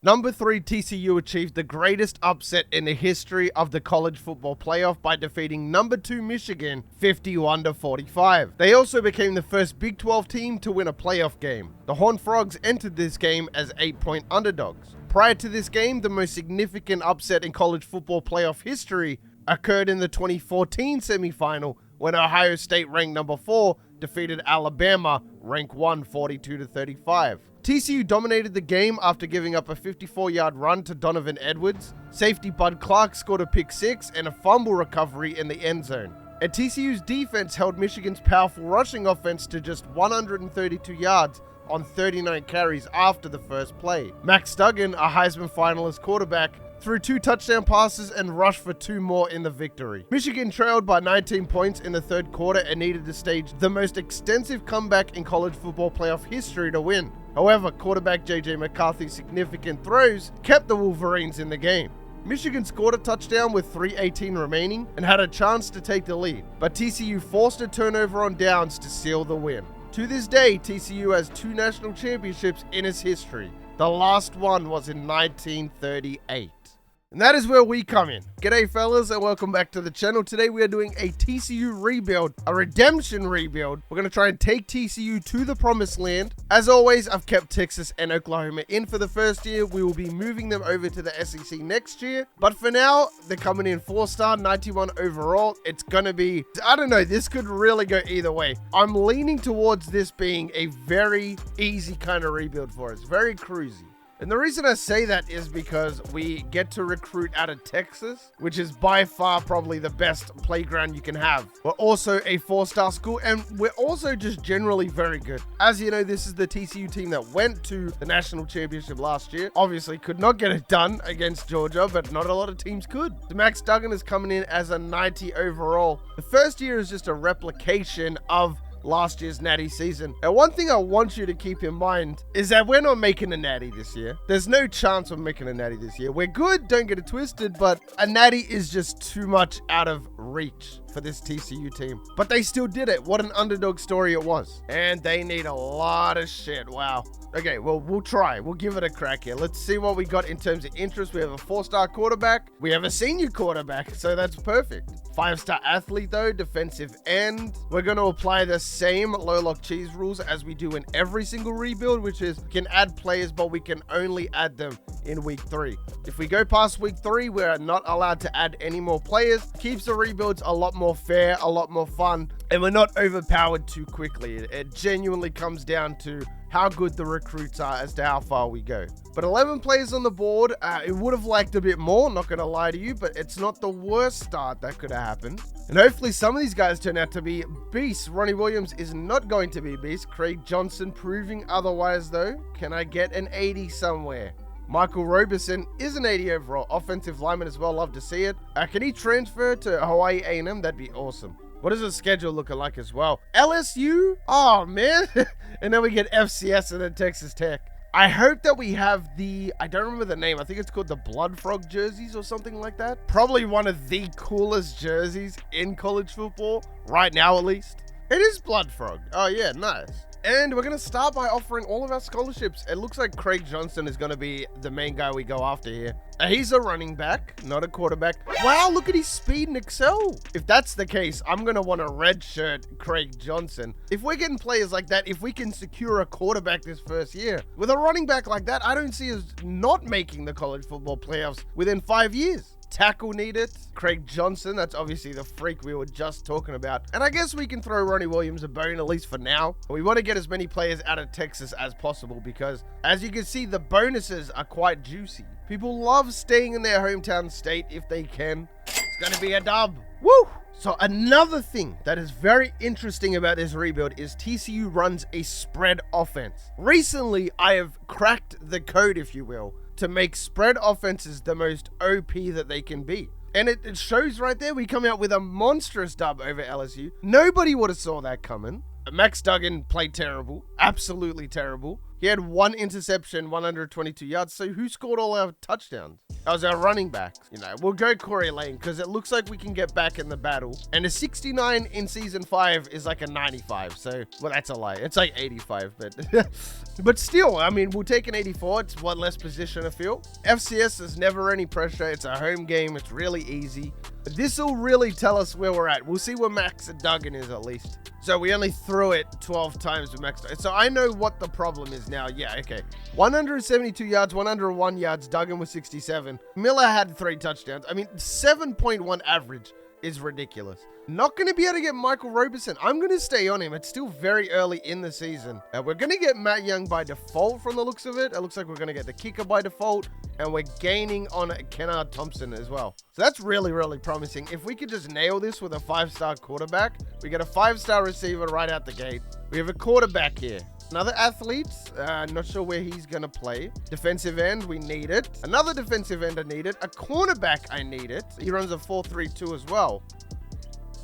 Number 3, TCU achieved the greatest upset in the history of the college football playoff by defeating number 2 Michigan 51-45. They also became the first Big 12 team to win a playoff game. The Horned Frogs entered this game as 8-point underdogs. Prior to this game, the most significant upset in college football playoff history occurred in the 2014 semifinal when Ohio State, ranked number 4, defeated Alabama, ranked 1, 42-35. TCU dominated the game after giving up a 54-yard run to Donovan Edwards. Safety Bud Clark scored a pick 6 and a fumble recovery in the end zone. And TCU's defense held Michigan's powerful rushing offense to just 132 yards on 39 carries after the first play. Max Duggan, a Heisman finalist quarterback, threw 2 touchdown passes and rushed for 2 more in the victory. Michigan trailed by 19 points in the third quarter and needed to stage the most extensive comeback in college football playoff history to win. However, quarterback J.J. McCarthy's significant throws kept the Wolverines in the game. Michigan scored a touchdown with 3:18 remaining and had a chance to take the lead, but TCU forced a turnover on downs to seal the win. To this day, TCU has 2 national championships in its history. The last one was in 1938. And that is where we come in. G'day fellas and welcome back to the channel. Today we are doing a TCU rebuild, a redemption rebuild. We're going to try and take TCU to the promised land. As always, I've kept Texas and Oklahoma in for the first year. We will be moving them over to the SEC next year. But for now, they're coming in 4-star, 91 overall. It's going to be, I don't know, this could really go either way. I'm leaning towards this being a very easy kind of rebuild for us, very cruisy. And the reason I say that is because we get to recruit out of Texas, which is by far probably the best playground you can have. We're also a 4-star school, and we're also just generally very good. As you know, this is the TCU team that went to the national championship last year. Obviously could not get it done against Georgia, but not a lot of teams could. So Max Duggan is coming in as a 90 overall. The first year is just a replication of last year's natty season. And one thing I want you to keep in mind is that we're not making a natty this year. There's no chance of making a natty this year. We're good, don't get it twisted, but a natty is just too much out of reach for this TCU team. But they still did it. What an underdog story it was. And they need a lot of shit. Wow. Okay, well, we'll try. We'll give it a crack here. Let's see what we got in terms of interest. We have a 4-star quarterback. We have a senior quarterback, so that's perfect. 5-star athlete, though, defensive end. We're going to apply the same low lock cheese rules as we do in every single rebuild, which is we can add players, but we can only add them in week 3. If we go past week 3, we're not allowed to add any more players. Keeps the rebuilds a lot more fair, a lot more fun, and we're not overpowered too quickly. It genuinely comes down to how good the recruits are as to how far we go. But 11 players on the board. It would have liked a bit more, not going to lie to you, but it's not the worst start that could have happened. And hopefully some of these guys turn out to be beasts. Ronnie Williams is not going to be a beast. Craig Johnson proving otherwise, though. Can I get an 80 somewhere? Michael Roberson is an 80 overall. Offensive lineman as well. Love to see it. Can he transfer to Hawaii A&M? That'd be awesome. What is his schedule looking like as well? LSU? Oh, man. And then we get FCS and then Texas Tech. I hope that we have the, I don't remember the name. I think it's called the Blood Frog jerseys or something like that. Probably one of the coolest jerseys in college football, right now at least. It is Blood Frog. Oh, yeah, nice. And we're going to start by offering all of our scholarships. It looks like Craig Johnson is going to be the main guy we go after here. He's a running back, not a quarterback. Wow, look at his speed and excel. If that's the case, I'm going to want a red shirt Craig Johnson. If we're getting players like that, if we can secure a quarterback this first year, with a running back like that, I don't see us not making the college football playoffs within 5 years. Tackle needed. Craig Johnson, that's obviously the freak we were just talking about. And I guess we can throw Ronnie Williams a bone, at least for now. We want to get as many players out of Texas as possible because, as you can see, the bonuses are quite juicy. People love staying in their hometown state if they can. It's going to be a dub. Woo! So another thing that is very interesting about this rebuild is TCU runs a spread offense. Recently, I have cracked the code, if you will, to make spread offenses the most OP that they can be. And it shows right there. We come out with a monstrous dub over LSU. Nobody would have saw that coming. Max Duggan played terrible. Absolutely terrible. He had 1 interception, 122 yards. So who scored all our touchdowns? as our running backs. You know, we'll go Corey Lane because it looks like we can get back in the battle. And a 69 in season 5 is like a 95. So, well, that's a lie. It's like 85, but but still, I mean, we'll take an 84. It's one less position to fill. FCS, there's never any pressure. It's a home game. It's really easy. This will really tell us where we're at. We'll see where Max Duggan is at least. So we only threw it 12 times with Max. So I know what the problem is now. Yeah, okay. 172 yards, 101 yards. Duggan was 67. Miller had 3 touchdowns. I mean, 7.1 average is ridiculous. Not going to be able to get Michael Roberson. I'm going to stay on him. It's still very early in the season. We're going to get Matt Young by default from the looks of it. It looks like we're going to get the kicker by default. And we're gaining on Kennard Thompson as well. So that's really, really promising. If we could just nail this with a 5-star quarterback, we get a 5-star receiver right out the gate. We have a quarterback here. Another athlete, not sure where he's going to play. Defensive end, we need it. Another defensive end, I need it. A cornerback, I need it. He runs a 4.32 as well.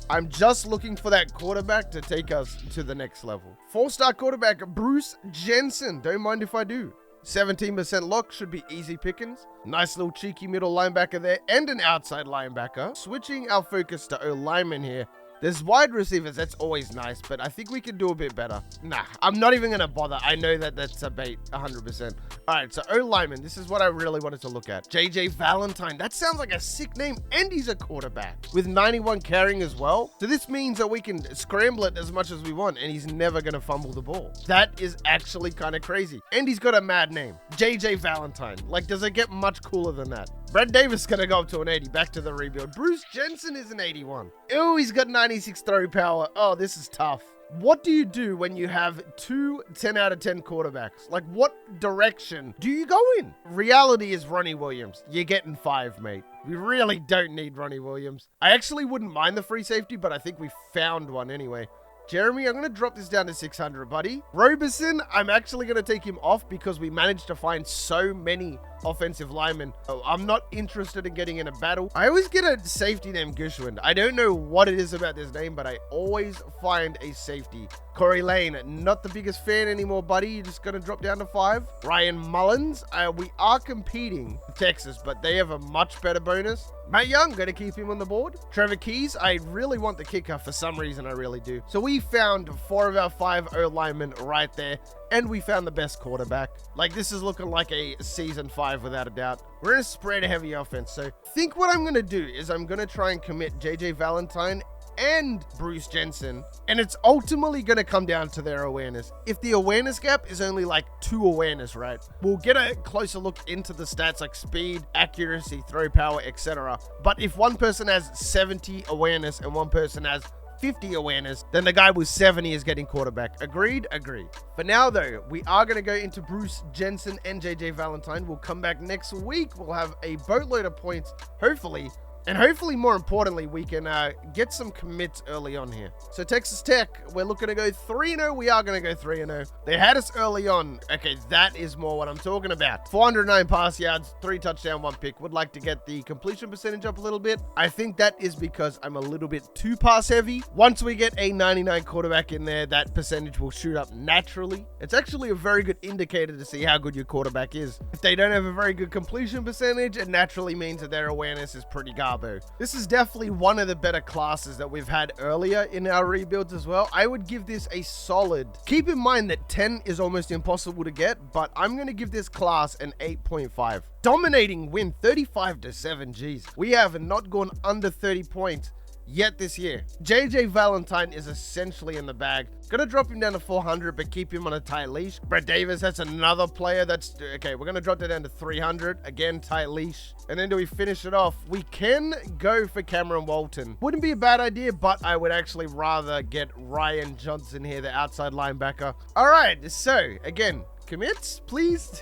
I'm just looking for that quarterback to take us to the next level. 4-star quarterback, Bruce Jensen. Don't mind if I do. 17% lock should be easy pickings. Nice little cheeky middle linebacker there and an outside linebacker. Switching our focus to O-lineman here. There's wide receivers, that's always nice, but I think we could do a bit better. Nah, I'm not even going to bother. I know that that's a bait, 100%. All right, so O-lineman, this is what I really wanted to look at. JJ Valentine, that sounds like a sick name, and he's a quarterback with 91 carrying as well. So this means that we can scramble it as much as we want, and he's never going to fumble the ball. That is actually kind of crazy. And he's got a mad name, JJ Valentine. Like, does it get much cooler than that? Brad Davis is going to go up to an 80, back to the rebuild. Bruce Jensen is an 81. Oh, he's got 96 throw power. Oh, this is tough. What do you do when you have 2 10 out of 10 quarterbacks? Like, what direction do you go in? Reality is Ronnie Williams. You're getting 5, mate. We really don't need Ronnie Williams. I actually wouldn't mind the free safety, but I think we found one anyway. Jeremy, I'm going to drop this down to 600, buddy. Roberson, I'm actually going to take him off because we managed to find so many offensive linemen. Oh, I'm not interested in getting in a battle. I always get a safety named Gushwind. I don't know what it is about this name, but I always find a safety. Corey Lane, not the biggest fan anymore, buddy. You're just going to drop down to 5. Ryan Mullins, we are competing with Texas, but they have a much better bonus. Matt Young, going to keep him on the board. Trevor Keys, I really want the kicker for some reason. I really do. So we found 4 of our 5 O-linemen right there. And we found the best quarterback. Like, this is looking like a season 5 without a doubt. We're in a spread heavy offense. So I think what I'm going to do is I'm going to try and commit JJ Valentine and Bruce Jensen. And it's ultimately going to come down to their awareness. If the awareness gap is only like 2 awareness, right? We'll get a closer look into the stats like speed, accuracy, throw power, etc. But if one person has 70 awareness and one person has 50 awareness, then the guy with 70 is getting quarterback. Agreed? Agreed. For now, though, we are going to go into Bruce Jensen and JJ Valentine. We'll come back next week. We'll have a boatload of points, hopefully. And hopefully, more importantly, we can get some commits early on here. So Texas Tech, we're looking to go 3-0. We are going to go 3-0. They had us early on. Okay, that is more what I'm talking about. 409 pass yards, 3 touchdown, 1 pick. Would like to get the completion percentage up a little bit. I think that is because I'm a little bit too pass heavy. Once we get a 99 quarterback in there, that percentage will shoot up naturally. It's actually a very good indicator to see how good your quarterback is. If they don't have a very good completion percentage, it naturally means that their awareness is pretty garbo. This is definitely one of the better classes that we've had earlier in our rebuilds as well. I would give this a solid. Keep in mind that 10 is almost impossible to get, but I'm going to give this class an 8.5. Dominating win, 35-7. Geez, we have not gone under 30 points yet this year. JJ Valentine is essentially in the bag. Gonna drop him down to 400, but keep him on a tight leash. Brett Davis, that's another player that's... Okay, we're gonna drop that down to 300. Again, tight leash. And then do we finish it off? We can go for Cameron Walton. Wouldn't be a bad idea, but I would actually rather get Ryan Johnson here, the outside linebacker. All right, so again, commits, please.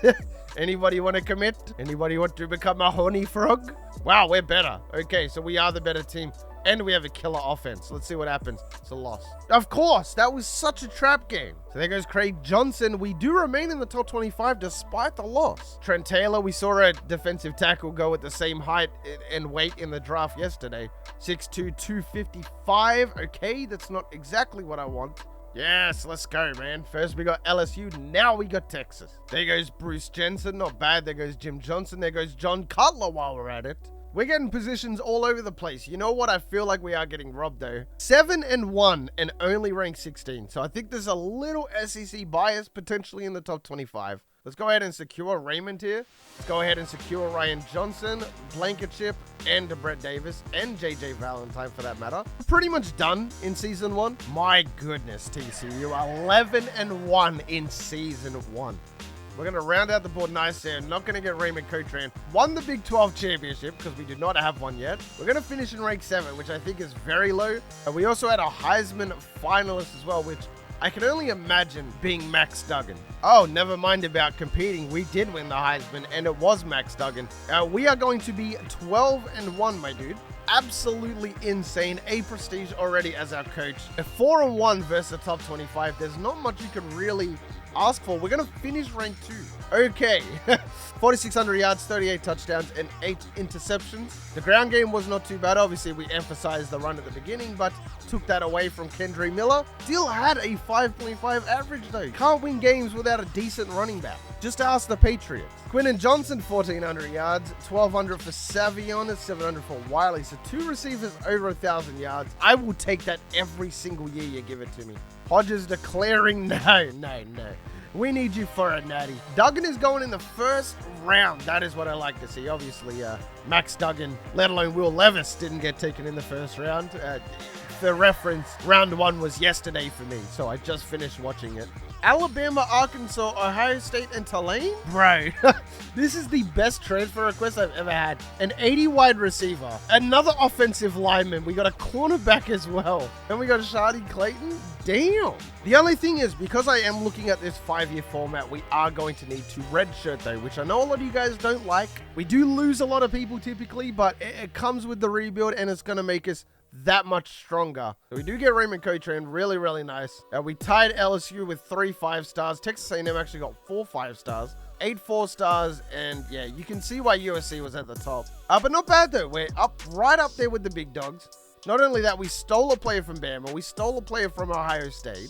Anybody want to commit? Anybody want to become a honey frog? Wow, we're better. Okay, so we are the better team. And we have a killer offense. Let's see what happens. It's a loss. Of course, that was such a trap game. So there goes Craig Johnson. We do remain in the top 25 despite the loss. Trent Taylor, we saw a defensive tackle go at the same height and weight in the draft yesterday. 6'2", 255. Okay, that's not exactly what I want. Yes, let's go, man. First we got LSU, now we got Texas. There goes Bruce Jensen, not bad. There goes Jim Johnson. There goes John Cutler while we're at it. We're getting positions all over the place. You know what? I feel like we are getting robbed, though. 7-1 and only ranked 16. So I think there's a little SEC bias potentially in the top 25. Let's go ahead and secure Raymond here. Let's go ahead and secure Ryan Johnson, Blankenship, and Brett Davis, and JJ Valentine for that matter. Pretty much done in season 1. My goodness, TCU, 11-1 in season 1. We're going to round out the board nice there. Not going to get Raymond Cotran. Won the Big 12 championship because we do not have one yet. We're going to finish in rank 7, which I think is very low. And we also had a Heisman finalist as well, which I can only imagine being Max Duggan. Oh, never mind about competing. We did win the Heisman, and it was Max Duggan. We are going to be 12-1, my dude. Absolutely insane. A prestige already as our coach. A 4-1 versus the top 25. There's not much you can really ask for. We're going to finish rank 2. Okay. 4,600 yards, 38 touchdowns, and 8 interceptions. The ground game was not too bad. Obviously, we emphasized the run at the beginning, but took that away from Kendre Miller. Still had a 5.5 average, though. Can't win games without a decent running back. Just ask the Patriots. Quinton Johnson, 1,400 yards, 1,200 for Savion, 700 for Wiley. So 2 receivers over 1,000 yards. I will take that every single year you give it to me. Hodges declaring no. We need you for a natty. Duggan is going in the first round. That is what I like to see. Obviously, Max Duggan, let alone Will Levis, didn't get taken in the first round. For reference, round 1 was yesterday for me, so I just finished watching it. Alabama, Arkansas, Ohio State, and Tulane? Bro, this is the best transfer request I've ever had. An 80 wide receiver, another offensive lineman. We got a cornerback as well. And we got Shadi Clayton. Damn. The only thing is, because I am looking at this 5-year format, we are going to need to redshirt though, which I know a lot of you guys don't like. We do lose a lot of people typically, but it comes with the rebuild and it's going to make us that much stronger. So we do get Raymond Cotran, really nice. We tied LSU with 3 5-stars. Texas A&M actually got 4 5-stars, 8 4-stars, and yeah, you can see why USC was at the top. But not bad though. We're right up there with the big dogs. Not only that, we stole a player from Bama, we stole a player from Ohio State,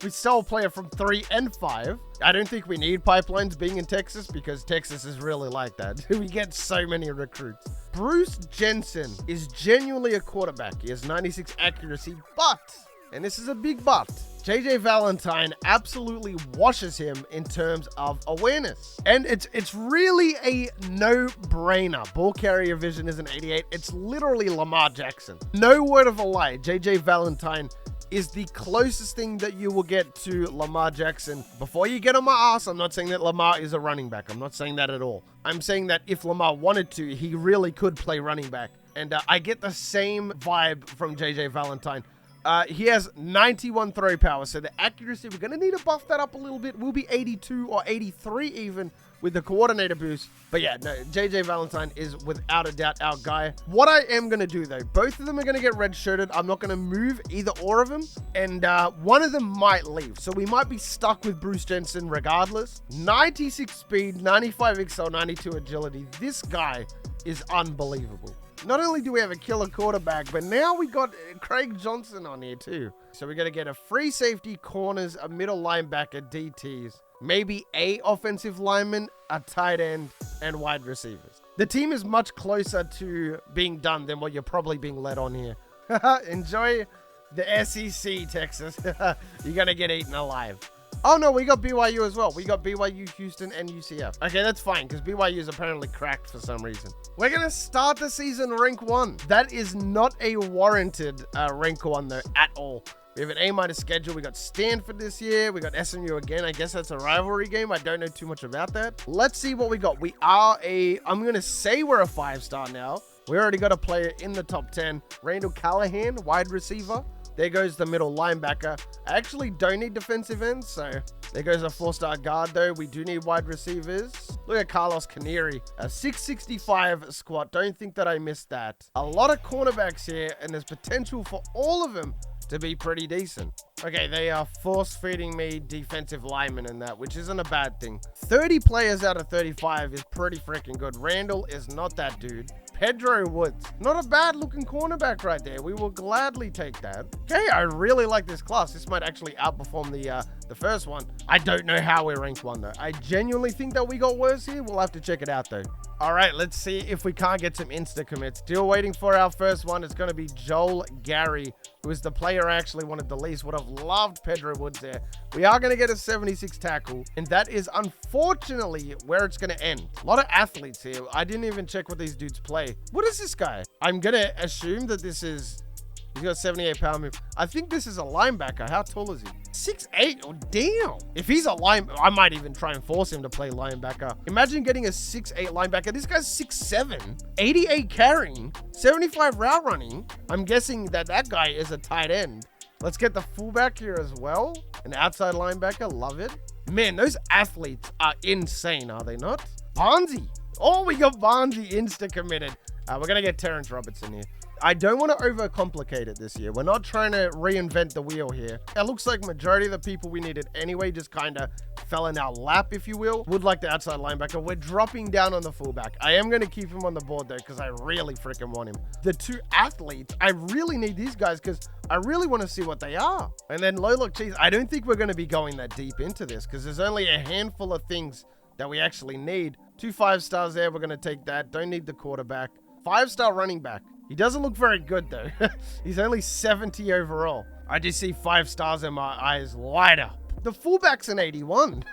we stole a player from 3 and 5. I don't think we need pipelines being in Texas because Texas is really like that. We get so many recruits. Bruce Jensen is genuinely a quarterback. He has 96 accuracy, but, and this is a big but, JJ Valentine absolutely washes him in terms of awareness. And it's really a no-brainer. Ball carrier vision is an 88. It's literally Lamar Jackson. No word of a lie. JJ Valentine is the closest thing that you will get to Lamar Jackson. Before you get on my ass, I'm not saying that Lamar is a running back. I'm not saying that at all. I'm saying that if Lamar wanted to, he really could play running back. And I get the same vibe from JJ Valentine. He has 91 throw power, so the accuracy, we're going to need to buff that up a little bit. We'll be 82 or 83 even with the coordinator boost. But yeah, no, JJ Valentine is without a doubt our guy. What I am going to do though, both of them are going to get redshirted. I'm not going to move either or of them, and one of them might leave. So we might be stuck with Bruce Jensen regardless. 96 speed, 95 XL, 92 agility. This guy is unbelievable. Not only do we have a killer quarterback, but now we got Craig Johnson on here too. So we're going to get a free safety, corners, a middle linebacker, DTs, maybe a offensive lineman, a tight end, and wide receivers. The team is much closer to being done than what you're probably being led on here. Enjoy the SEC, Texas. You're going to get eaten alive. Oh no, we got BYU as well. We got BYU, Houston, and UCF. Okay, that's fine, because BYU is apparently cracked for some reason. We're going to start the season rank 1. That is not a warranted rank 1, though, at all. We have an A- schedule. We got Stanford this year. We got SMU again. I guess that's a rivalry game. I don't know too much about that. Let's see what we got. We are I'm going to say we're a 5-star now. We already got a player in the top 10. Randall Callahan, wide receiver. There goes the middle linebacker. I actually don't need defensive ends, so there goes a 4-star guard, though. We do need wide receivers. Look at Carlos Caneri, a 665 squat. Don't think that I missed that. A lot of cornerbacks here, and there's potential for all of them to be pretty decent. Okay, they are force-feeding me defensive linemen and that, which isn't a bad thing. 30 players out of 35 is pretty freaking good. Randall is not that dude. Pedro Woods. Not a bad looking cornerback right there. We will gladly take that. Okay, I really like this class. This might actually outperform the first one. I don't know how we're ranked 1 though. I genuinely think that we got worse here. We'll have to check it out though. All right, let's see if we can't get some insta commits. Still waiting for our first one. It's going to be Joel Gary, who is the player I actually wanted the least. Would have loved Pedro Woods there. We are going to get a 76 tackle, and that is unfortunately where it's going to end. A lot of athletes here. I didn't even check what these dudes play. What is this guy? I'm going to assume that this is... He's got 78 pound move. I think this is a linebacker. How tall is he? 6'8". Oh, damn. If he's a I might even try and force him to play linebacker. Imagine getting a 6'8" linebacker. This guy's 6'7", 88 carrying, 75 route running. I'm guessing that guy is a tight end. Let's get the fullback here as well. An outside linebacker. Love it. Man, those athletes are insane, are they not? Barnesy. Oh, we got Barnesy insta committed. We're going to get Terrence Robertson here. I don't want to overcomplicate it this year. We're not trying to reinvent the wheel here. It looks like majority of the people we needed anyway just kind of fell in our lap, if you will. Would like the outside linebacker. We're dropping down on the fullback. I am going to keep him on the board though, because I really freaking want him. The 2 athletes, I really need these guys because I really want to see what they are. And then low lock cheese, I don't think we're going to be going that deep into this because there's only a handful of things that we actually need. 2 5-stars there. We're going to take that. Don't need the quarterback. 5-star running back. He doesn't look very good though. He's only 70 overall. I just see 5 stars and my eyes light up. The fullback's an 81.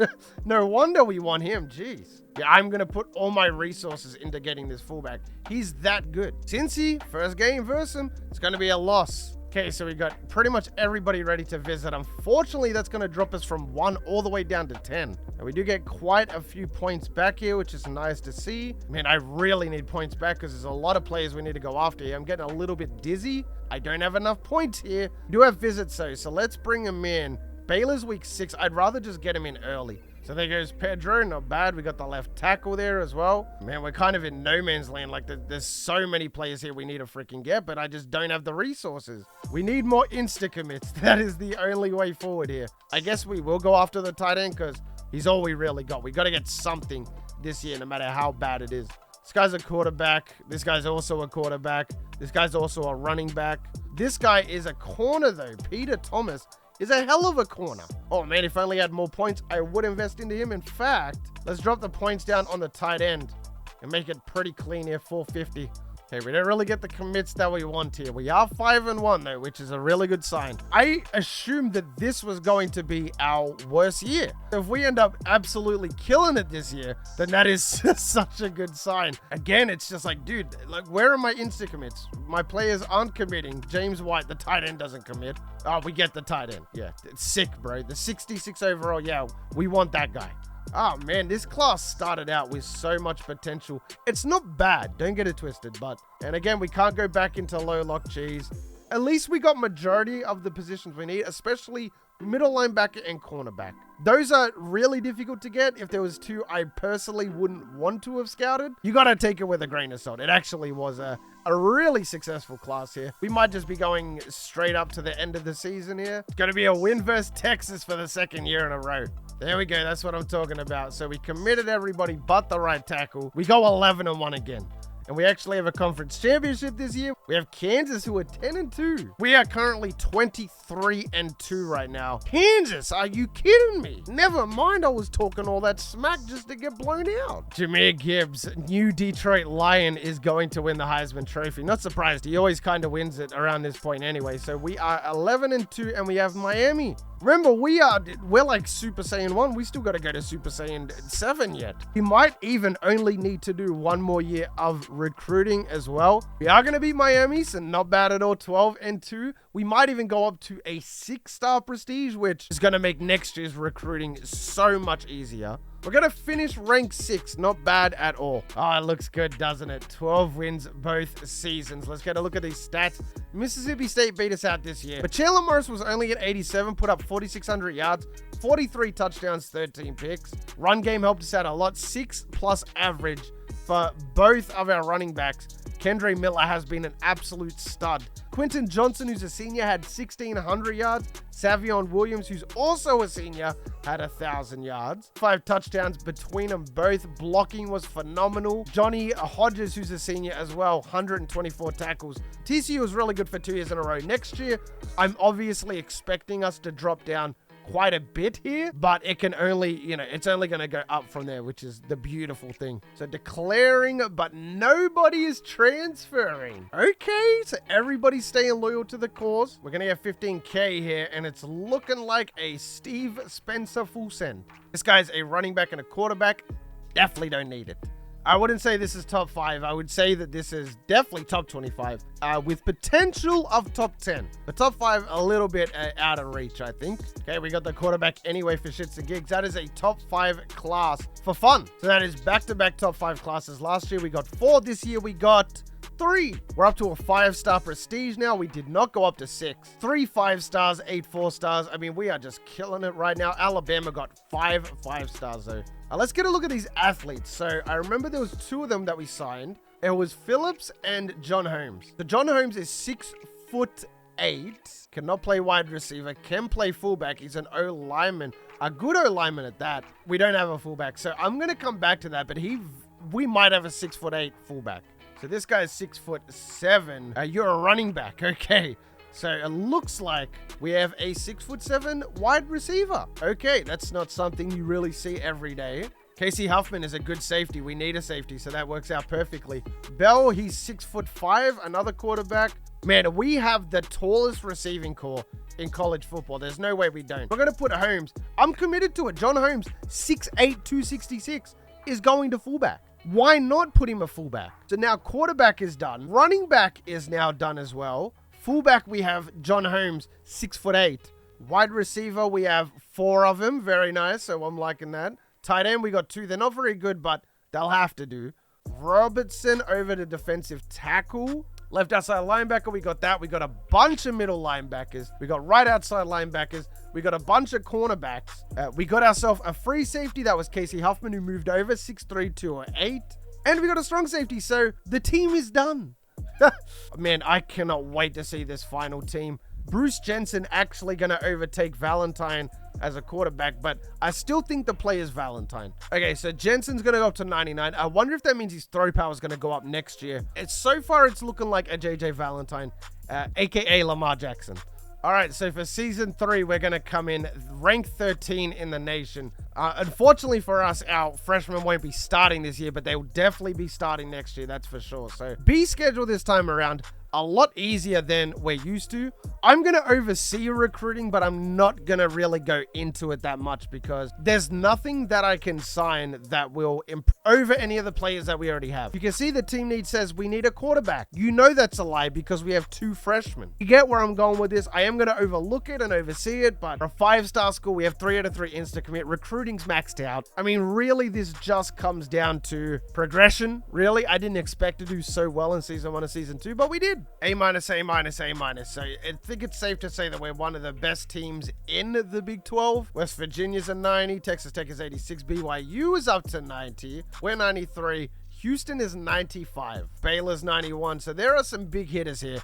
No wonder we want him. Jeez. Yeah, I'm going to put all my resources into getting this fullback. He's that good. Cincy, first game versus him, it's going to be a loss. Okay, so we got pretty much everybody ready to visit. Unfortunately, that's going to drop us from 1 all the way down to 10. And we do get quite a few points back here, which is nice to see. Man, I really need points back because there's a lot of players we need to go after here. I'm getting a little bit dizzy. I don't have enough points here. We do have visits though, so let's bring him in. Baylor's week 6. I'd rather just get him in early. So there goes Pedro, not bad. We got the left tackle there as well. Man, we're kind of in no man's land. Like, there's so many players here we need to freaking get, but I just don't have the resources. We need more insta-commits. That is the only way forward here. I guess we will go after the tight end because he's all we really got. We got to get something this year, no matter how bad it is. This guy's a quarterback. This guy's also a quarterback. This guy's also a running back. This guy is a corner, though. Peter Thomas is a hell of a corner. Oh man, if I only had more points, I would invest into him. In fact, let's drop the points down on the tight end and make it pretty clean here, 450. Okay, we don't really get the commits that we want here. We are 5-1 though, which is a really good sign. I assumed that this was going to be our worst year. If we end up absolutely killing it this year, then that is such a good sign. Again, it's just like, dude, like, where are my insta commits? My players aren't committing. James White, the tight end, doesn't commit. Oh, we get the tight end. Yeah, it's sick, bro. The 66 overall, yeah, we want that guy. Oh man, this class started out with so much potential. It's not bad, don't get it twisted, but, and again, we can't go back into low lock cheese. At least we got majority of the positions we need, especially middle linebacker and cornerback. Those are really difficult to get. If there was 2 I personally wouldn't want to have scouted, you gotta take it with a grain of salt. It actually was a really successful class here. We might just be going straight up to the end of the season here. It's gonna be a win versus Texas for the 2nd year in a row. There we go. That's what I'm talking about. So we committed everybody but the right tackle. We go 11-1 again. And we actually have a conference championship this year. We have Kansas, who are 10-2. We are currently 23-2 right now. Kansas, are you kidding me? Never mind, I was talking all that smack just to get blown out. Jahmyr Gibbs, new Detroit Lion, is going to win the Heisman Trophy. Not surprised. He always kind of wins it around this point anyway. So we are 11-2, and we have Miami. Remember, we're like Super Saiyan 1. We still got to go to Super Saiyan 7 yet. We might even only need to do 1 more year of recruiting as well. We are going to beat Miami, so not bad at all. 12-2. We might even go up to a 6-star prestige, which is going to make next year's recruiting so much easier. We're going to finish rank 6. Not bad at all. Oh, it looks good, doesn't it? 12 wins both seasons. Let's get a look at these stats. Mississippi State beat us out this year, but Chandler Morris was only at 87, put up 4,600 yards, 43 touchdowns, 13 picks. Run game helped us out a lot. 6+ average for both of our running backs. Kendre Miller has been an absolute stud. Quentin Johnson, who's a senior, had 1,600 yards. Savion Williams, who's also a senior, had 1,000 yards. 5 touchdowns between them both. Blocking was phenomenal. Johnny Hodges, who's a senior as well, 124 tackles. TCU was really good for 2 years in a row. Next year, I'm obviously expecting us to drop down quite a bit here, but it can only, it's only going to go up from there, which is the beautiful thing. So declaring, but nobody is transferring. Okay, so everybody's staying loyal to the cause. We're going to get 15K here, and it's looking like a Steve Spencer full send. This guy's a running back and a quarterback. Definitely don't need it. I wouldn't say this is top 5. I would say that this is definitely top 25 with potential of top 10. But top 5, a little bit out of reach, I think. Okay, we got the quarterback anyway for shits and gigs. That is a top 5 class for fun. So that is back-to-back top 5 classes. Last year we got 4. This year we got 3. We're up to a 5-star prestige now. We did not go up to 6. 3 5-stars, 8 4-stars. I mean, we are just killing it right now. Alabama got 5 5-stars though. Let's get a look at these athletes. So I remember there was 2 of them that we signed. It was Phillips and John Holmes. So John Holmes is 6'8", cannot play wide receiver, can play fullback. He's an O-lineman, a good O-lineman at that. We don't have a fullback, so I'm going to come back to that, but we might have a 6'8" fullback. So this guy is 6'7". You're a running back, okay. So it looks like we have a 6'7" wide receiver. Okay, that's not something you really see every day. Casey Huffman is a good safety. We need a safety, so that works out perfectly. Bell, he's 6'5", another quarterback. Man, we have the tallest receiving core in college football. There's no way we don't. We're going to put Holmes. I'm committed to it. John Holmes, 6'8", 266, is going to fullback. Why not put him a fullback? So now quarterback is done. Running back is now done as well. Fullback, we have John Holmes, 6'8". Wide receiver, we have 4 of them. Very nice, so I'm liking that. Tight end, we got 2. They're not very good, but they'll have to do. Robertson over to defensive tackle. Left outside linebacker, we got that. We got a bunch of middle linebackers. We got right outside linebackers. We got a bunch of cornerbacks. We got ourselves a free safety. That was Casey Huffman, who moved over, 6'3", 208. And we got a strong safety, so the team is done. Man, I cannot wait to see this final team. Bruce Jensen actually going to overtake Valentine as a quarterback, but I still think the play is Valentine. Okay, so Jensen's going to go up to 99. I wonder if that means his throw power is going to go up next year. So far, it's looking like a JJ Valentine, aka Lamar Jackson. All right, so for season 3, we're going to come in ranked 13 in the nation. Unfortunately for us, our freshmen won't be starting this year, but they will definitely be starting next year, that's for sure. So B schedule this time around, a lot easier than we're used to. I'm going to oversee recruiting, but I'm not going to really go into it that much because there's nothing that I can sign that will improve over any of the players that we already have. You can see the team need says we need a quarterback. You know that's a lie because we have 2 freshmen. You get where I'm going with this. I am going to overlook it and oversee it, but for a 5-star school, we have 3 out of 3 insta-commit. Recruiting's maxed out. I mean, really, this just comes down to progression. Really, I didn't expect to do so well in season 1 and season 2, but we did. A-, A-. So I think it's safe to say that we're one of the best teams in the Big 12. West Virginia's a 90. Texas Tech is 86. BYU is up to 90. We're 93. Houston is 95. Baylor's 91. So there are some big hitters here.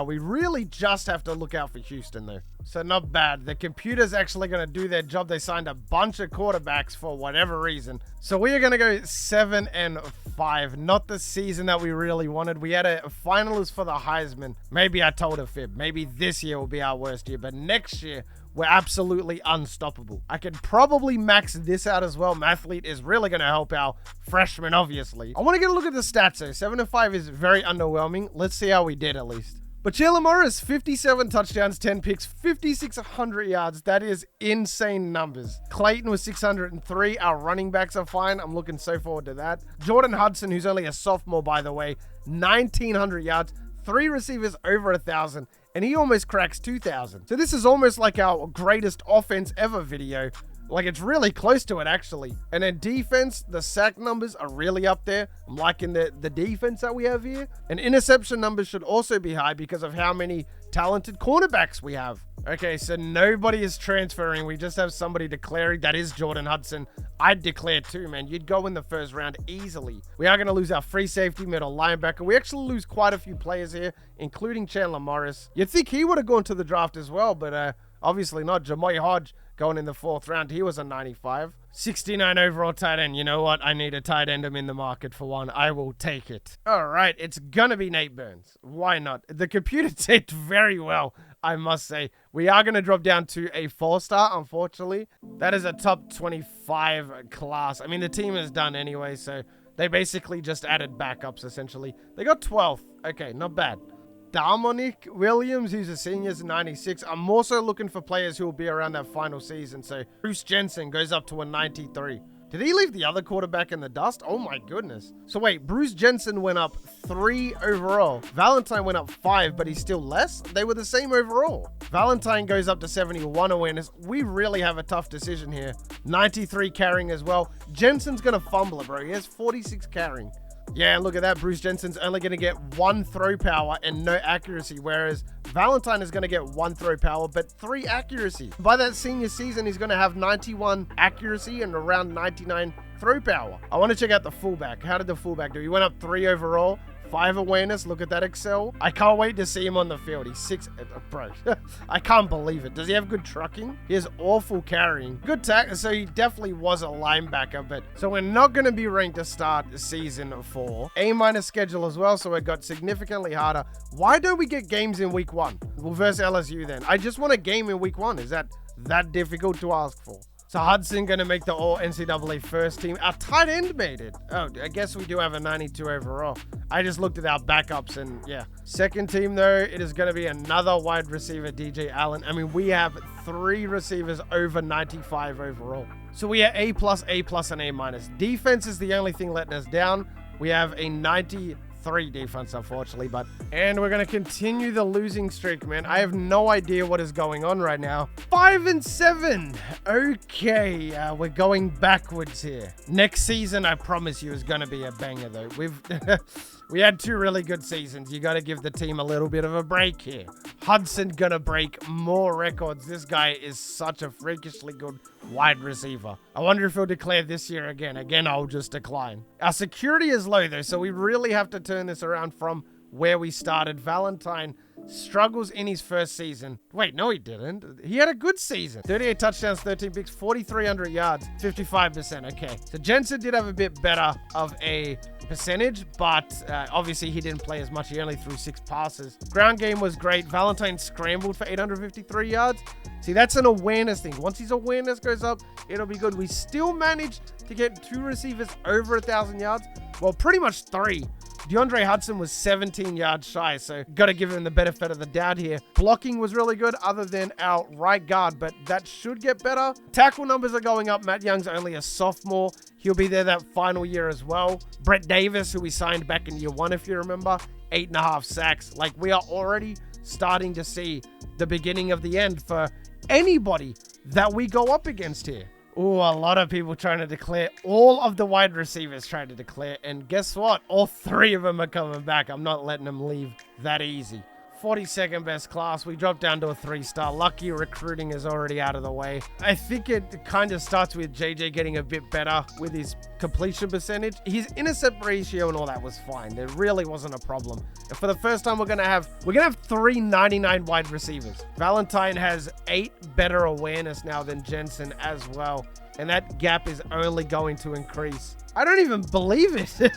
We really just have to look out for Houston, though. So not bad. The computer's actually going to do their job. They signed a bunch of quarterbacks for whatever reason. So we are going to go 7-5. Not the season that we really wanted. We had a finalist for the Heisman. Maybe I told a fib. Maybe this year will be our worst year. But next year, we're absolutely unstoppable. I could probably max this out as well. Mathlete is really going to help our freshmen, obviously. I want to get a look at the stats, though. 7-5 is very underwhelming. Let's see how we did, at least. But Jalen Morris, 57 touchdowns, 10 picks, 5,600 yards. That is insane numbers. Clayton was 603. Our running backs are fine. I'm looking so forward to that. Jordan Hudson, who's only a sophomore, by the way, 1,900 yards, 3 receivers over 1,000, and he almost cracks 2,000. So this is almost like our greatest offense ever video. Like, it's really close to it, actually. And then defense, the sack numbers are really up there. I'm liking the defense that we have here. And interception numbers should also be high because of how many talented cornerbacks we have. Okay, so nobody is transferring. We just have somebody declaring. That is Jordan Hudson. I'd declare too, man. You'd go in the first round easily. We are going to lose our free safety, middle linebacker. We actually lose quite a few players here, including Chandler Morris. You'd think he would have gone to the draft as well, but obviously not. Jamoy Hodge going in the 4th round. He was a 95. 69 overall tight end. You know what? I need a tight end. I'm in the market for one. I will take it. All right. It's going to be Nate Burns. Why not? The computer did very well, I must say. We are going to drop down to a 4-star, unfortunately. That is a top 25 class. I mean, the team is done anyway, so they basically just added backups, essentially. They got 12th. Okay, not bad. Dominic Williams, who's a senior, is 96. I'm also looking for players who will be around that final season. So Bruce Jensen goes up to a 93. Did he leave the other quarterback in the dust? Oh my goodness. So wait, Bruce Jensen went up 3 overall. Valentine went up 5, but he's still less? They were the same overall. Valentine goes up to 71 awareness. We really have a tough decision here. 93 carrying as well. Jensen's going to fumble it, bro. He has 46 carrying. Yeah, look at that. Bruce Jensen's only going to get 1 throw power and no accuracy, whereas Valentine is going to get 1 throw power, but 3 accuracy. By that senior season, he's going to have 91 accuracy and around 99 throw power. I want to check out the fullback. How did the fullback do? He went up 3 overall. 5 awareness. Look at that excel. I can't wait to see him on the field. He's 6. Bro, I can't believe it. Does he have good trucking? He has awful carrying. Good tackle. So he definitely was a linebacker. But so we're not going to be ranked to start season 4. A- schedule as well. So it got significantly harder. Why don't we get games in week 1? We'll versus LSU then. I just want a game in week 1. Is that difficult to ask for? So Hudson going to make the all NCAA first team. Our tight end made it. Oh, I guess we do have a 92 overall. I just looked at our backups and yeah. Second team though, it is going to be another wide receiver, DJ Allen. I mean, we have 3 receivers over 95 overall. So we are A+, and A-. Defense is the only thing letting us down. We have a 93 defense, unfortunately, and we're going to continue the losing streak, man. I have no idea what is going on right now. 5-7. Okay, we're going backwards here. Next season, I promise you, is going to be a banger, though. We had 2 really good seasons. You got to give the team a little bit of a break here. Hudson going to break more records. This guy is such a freakishly good wide receiver. I wonder if he'll declare this year again. Again, I'll just decline. Our security is low, though, so we really have to turn this around from where we started. Valentine struggles in his first season. Wait, no, he didn't. He had a good season. 38 touchdowns, 13 picks, 4,300 yards, 55%. Okay, so Jensen did have a bit better of a percentage, but obviously he didn't play as much. He only threw 6 passes. Ground game was great. Valentine scrambled for 853 yards. See, that's an awareness thing. Once his awareness goes up, it'll be good. We still managed to get 2 receivers over 1,000 yards. Well, pretty much 3. DeAndre Hudson was 17 yards shy, so got to give him the benefit of the doubt here. Blocking was really good other than our right guard, but that should get better. Tackle numbers are going up. Matt Young's only a sophomore. He'll be there that final year as well. Brett Davis, who we signed back in year 1, if you remember, 8.5 sacks. Like, we are already starting to see the beginning of the end for anybody that we go up against here. Ooh, a lot of people trying to declare. All of the wide receivers trying to declare. And guess what? All 3 of them are coming back. I'm not letting them leave that easy. 42nd best class. We dropped down to a 3-star. Lucky recruiting is already out of the way. I think it kind of starts with JJ getting a bit better with his completion percentage. His intercept ratio and all that was fine. There really wasn't a problem. And for the first time, we're gonna have 3 99 wide receivers. Valentine has 8 better awareness now than Jensen as well. And that gap is only going to increase. I don't even believe it.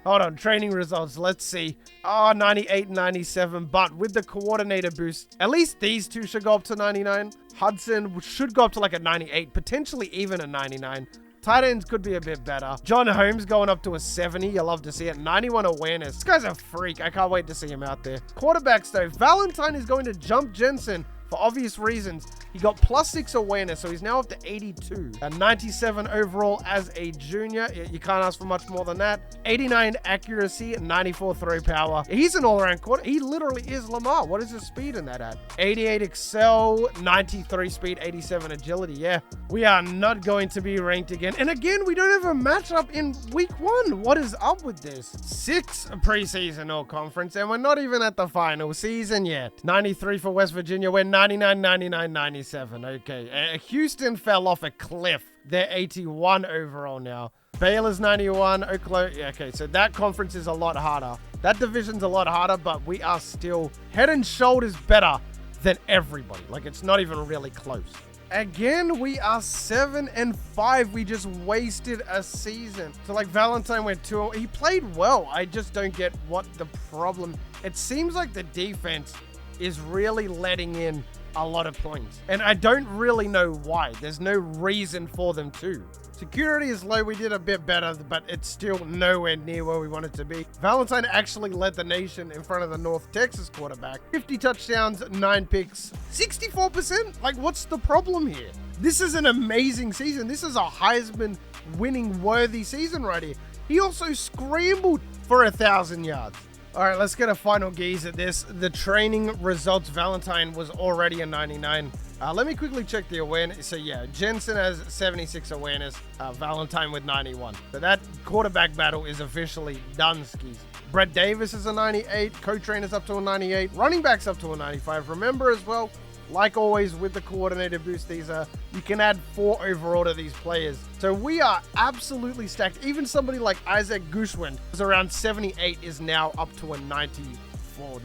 Hold on, training results. Let's see. Oh, 98, 97. But with the coordinator boost, at least these 2 should go up to 99. Hudson should go up to like a 98, potentially even a 99. Tight ends could be a bit better. John Holmes going up to a 70. You'll love to see it. 91 awareness. This guy's a freak. I can't wait to see him out there. Quarterbacks, though. Valentine is going to jump Jensen for obvious reasons. He got +6 awareness, so he's now up to 82. 97 overall as a junior. You can't ask for much more than that. 89 accuracy, 94 throw power. He's an all-around quarter. He literally is Lamar. What is his speed in that at? 88 excel, 93 speed, 87 agility. Yeah, we are not going to be ranked again. And again, we don't have a matchup in week 1. What is up with this? 6 preseason all-conference, and we're not even at the final season yet. 93 for West Virginia. We're 99, 99, 97. Okay, Houston fell off a cliff. They're 81 overall now. Baylor's 91. Oklahoma. Yeah, okay, so that conference is a lot harder. That division's a lot harder, but we are still head and shoulders better than everybody. Like, it's not even really close. Again, we are 7-5. We just wasted a season. So, like, Valentine went 2. He played well. I just don't get what the problem. It seems like the defense is really letting in a lot of points, and I don't really know why. There's no reason for them to. Security is low. We did a bit better, but it's still nowhere near where we want it to be. Valentine actually led the nation in front of the North Texas quarterback. 50 touchdowns, 9 picks, 64%. Like, what's the problem here? This is an amazing season. This is a Heisman winning worthy season right here. He also scrambled for 1,000 yards. All right, let's get a final gaze at this. The training results, Valentine was already a 99. Let me quickly check the awareness. So yeah, Jensen has 76 awareness, Valentine with 91. So that quarterback battle is officially done, skis. Brett Davis is a 98. Co-trainer's up to a 98. Running back's up to a 95. Remember as well, like always with the coordinator boost, you can add 4 overall to these players. So we are absolutely stacked. Even somebody like Isaac Gushwin is around 78, is now up to a 94.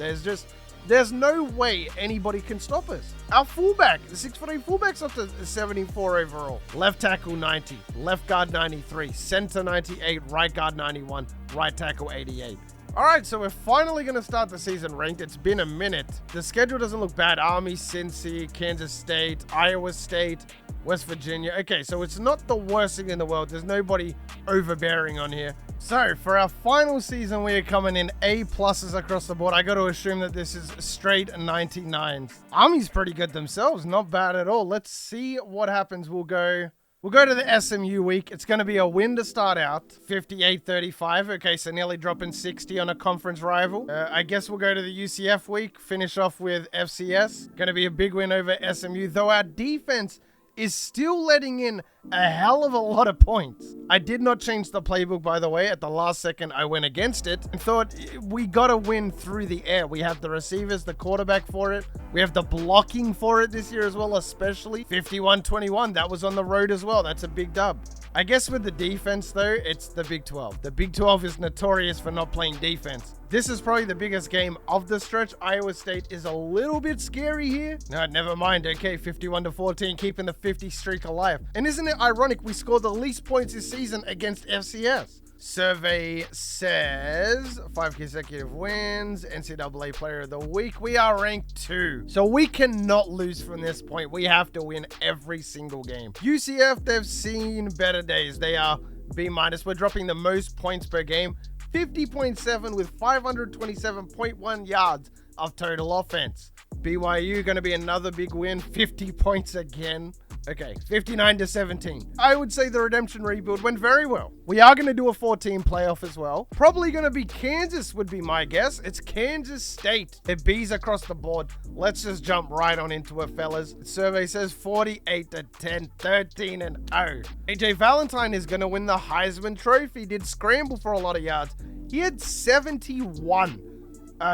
There's no way anybody can stop us. Our fullback, the 6'8" fullback's up to 74 overall. Left tackle 90, left guard 93, center 98, right guard 91, right tackle 88. All right, so we're finally going to start the season ranked. It's been a minute. The schedule doesn't look bad. Army, Cincy, Kansas State, Iowa State, West Virginia. Okay, so it's not the worst thing in the world. There's nobody overbearing on here. So for our final season, we are coming in A+ across the board. I got to assume that this is straight 99s. Army's pretty good themselves. Not bad at all. Let's see what happens. We'll go to the SMU week. It's going to be a win to start out. 58-35. Okay, so nearly dropping 60 on a conference rival. I guess we'll go to the UCF week. Finish off with FCS. Going to be a big win over SMU, though our defense is still letting in a hell of a lot of points. I did not change the playbook, by the way. At the last second, I went against it and thought we got to win through the air. We have the receivers, the quarterback for it. We have the blocking for it this year as well, especially 51-21. That was on the road as well. That's a big dub. I guess with the defense, though, it's the Big 12. The Big 12 is notorious for not playing defense. This is probably the biggest game of the stretch. Iowa State is a little bit scary here. No, never mind. Okay, 51-14, keeping the 50 streak alive. And isn't it ironic we scored the least points this season against FCS? Survey says 5 consecutive wins, NCAA player of the week. We are ranked 2. So we cannot lose from this point. We have to win every single game. UCF, they've seen better days. They are B-. We're dropping the most points per game. 50.7 with 527.1 yards of total offense. BYU going to be another big win. 50 points again. Okay, 59-17. I would say the redemption rebuild went very well. We are going to do a 4-team playoff as well. Probably going to be Kansas would be my guess. It's Kansas State. They're B's across the board. Let's just jump right on into it, fellas. The survey says 48-10, 13-0. AJ Valentine is going to win the Heisman Trophy. Did scramble for a lot of yards. He had 71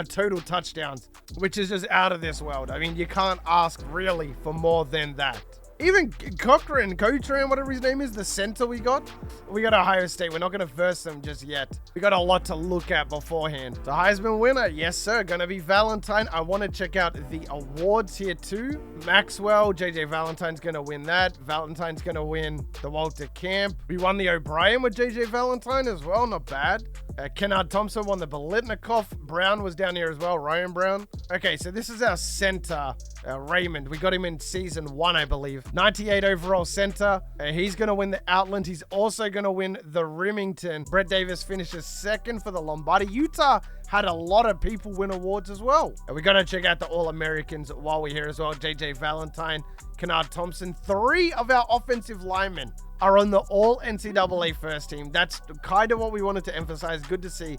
total touchdowns, which is just out of this world. I mean, you can't ask really for more than that. Even Cochran, whatever his name is, the center we got Ohio State. We're not going to verse them just yet. We got a lot to look at beforehand. The Heisman winner, yes sir, going to be Valentine. I want to check out the awards here too. Maxwell, JJ Valentine's going to win that. Valentine's going to win the Walter Camp. We won the O'Brien with JJ Valentine as well, not bad. Kennard Thompson won the Bolitnikoff. Brown was down here as well, Ryan Brown. Okay, so this is our center, Raymond. We got him in season 1, I believe. 95. 98 overall center. He's going to win the Outland. He's also going to win the Remington. Brett Davis finishes second for the Lombardi. Utah had a lot of people win awards as well. And we got to check out the All-Americans while we're here as well. JJ Valentine, Kennard Thompson. 3 of our offensive linemen are on the All-NCAA first team. That's kind of what we wanted to emphasize. Good to see.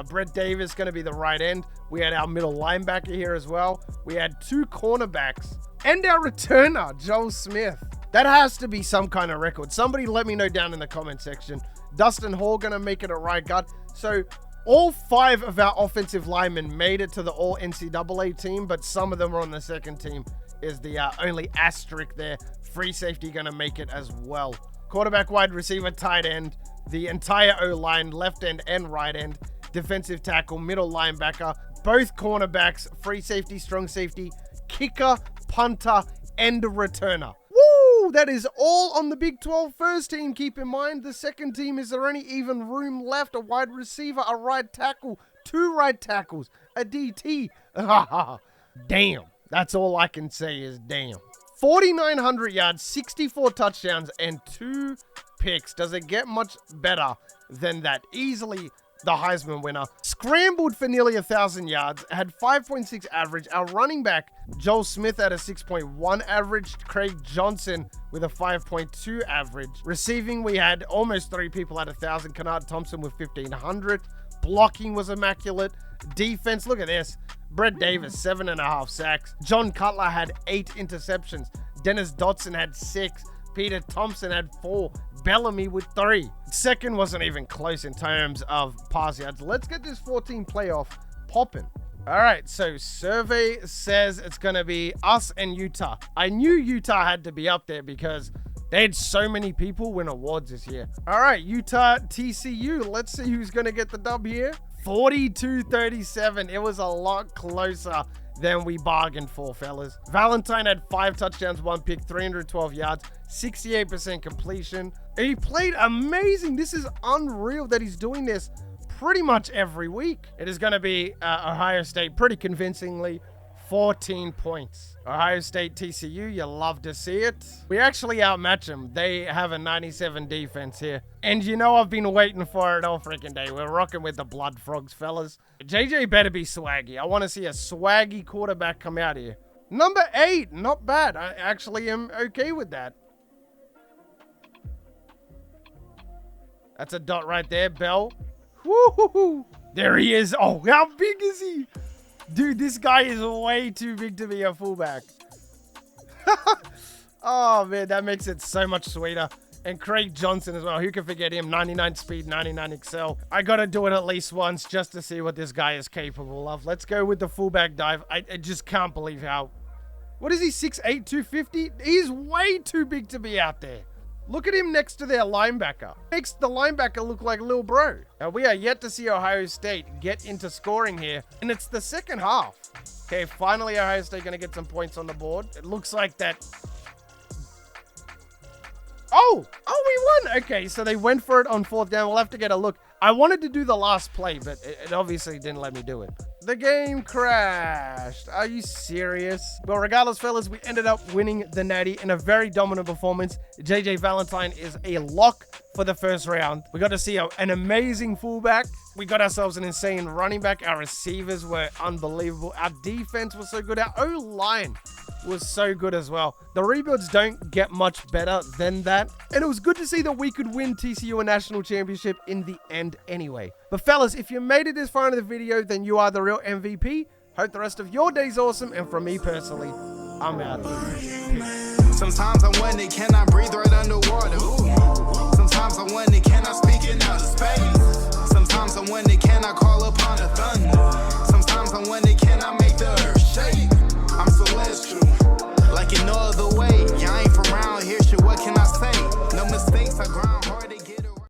Brett Davis going to be the right end. We had our middle linebacker here as well. We had 2 cornerbacks. And our returner, Joel Smith. That has to be some kind of record. Somebody let me know down in the comment section. Dustin Hall going to make it a right guard. So all 5 of our offensive linemen made it to the All-NCAA team, but some of them are on the second team. Is the only asterisk there. Free safety going to make it as well. Quarterback, wide receiver, tight end, the entire O-line, left end and right end, defensive tackle, middle linebacker, both cornerbacks, free safety, strong safety, kicker, punter, and returner. Woo! That is all on the Big 12 first team. Keep in mind, the second team, is there any even room left? A wide receiver, a right tackle, 2 right tackles, a DT. Damn. That's all I can say is damn. 4,900 yards, 64 touchdowns, and 2 picks. Does it get much better than that? Easily the Heisman winner. Scrambled for nearly 1,000 yards, had 5.6 average. Our running back, Joel Smith, had a 6.1 average. Craig Johnson with a 5.2 average. Receiving, we had almost 3 people at 1,000. Kennard Thompson with 1,500. Blocking was immaculate. Defense, look at this. Brett Davis, 7.5 sacks. John Cutler had 8 interceptions. Dennis Dotson had 6. Peter Thompson had 4. Bellamy with 3. Second wasn't even close in terms of pass yards. Let's get this 14 playoff popping. All right, so survey says it's going to be us and Utah. I knew Utah had to be up there because they had so many people win awards this year. All right, Utah, TCU. Let's see who's going to get the dub here. 42-37. It was a lot closer than we bargained for, fellas. Valentine had 5 touchdowns, 1 pick, 312 yards, 68% completion. He played amazing. This is unreal that he's doing this pretty much every week. It is going to be Ohio State pretty convincingly. 14 points. Ohio State, TCU, you love to see it. We actually outmatch them. They have a 97 defense here. And you know I've been waiting for it all freaking day. We're rocking with the Blood Frogs, fellas. JJ better be swaggy. I want to see a swaggy quarterback come out here. Number 8, not bad. I actually am okay with that. That's a dot right there, Bell. Woo-hoo-hoo. There he is. Oh, how big is he? Dude, this guy is way too big to be a fullback. Oh, man, that makes it so much sweeter. And Craig Johnson as well. Who can forget him? 99 speed, 99 excel. I got to do it at least once just to see what this guy is capable of. Let's go with the fullback dive. I just can't believe how... What is he, 6'8", 250? He's way too big to be out there. Look at him next to their linebacker. Makes the linebacker look like Lil Bro. Now, we are yet to see Ohio State get into scoring here, and it's the second half. Okay, finally Ohio State going to get some points on the board. It looks like that... Oh, we won. Okay, so they went for it on 4th down. We'll have to get a look. I wanted to do the last play, but it obviously didn't let me do it. The game crashed. Are you serious? Well, regardless, fellas, we ended up winning the Natty in a very dominant performance. JJ Valentine is a lock for the first round. We got to see an amazing fullback. We got ourselves an insane running back. Our receivers were unbelievable. Our defense was so good. Our O-line was so good as well. The rebuilds don't get much better than that. And it was good to see that we could win TCU a national championship in the end anyway. But fellas, if you made it this far into the video, then you are the real MVP. Hope the rest of your day's awesome. And from me personally, I'm out of here. Peace. Sometimes I wonder, can I breathe right underwater? Sometimes I wonder, can I speak in outer space? Sometimes I wonder, can I call up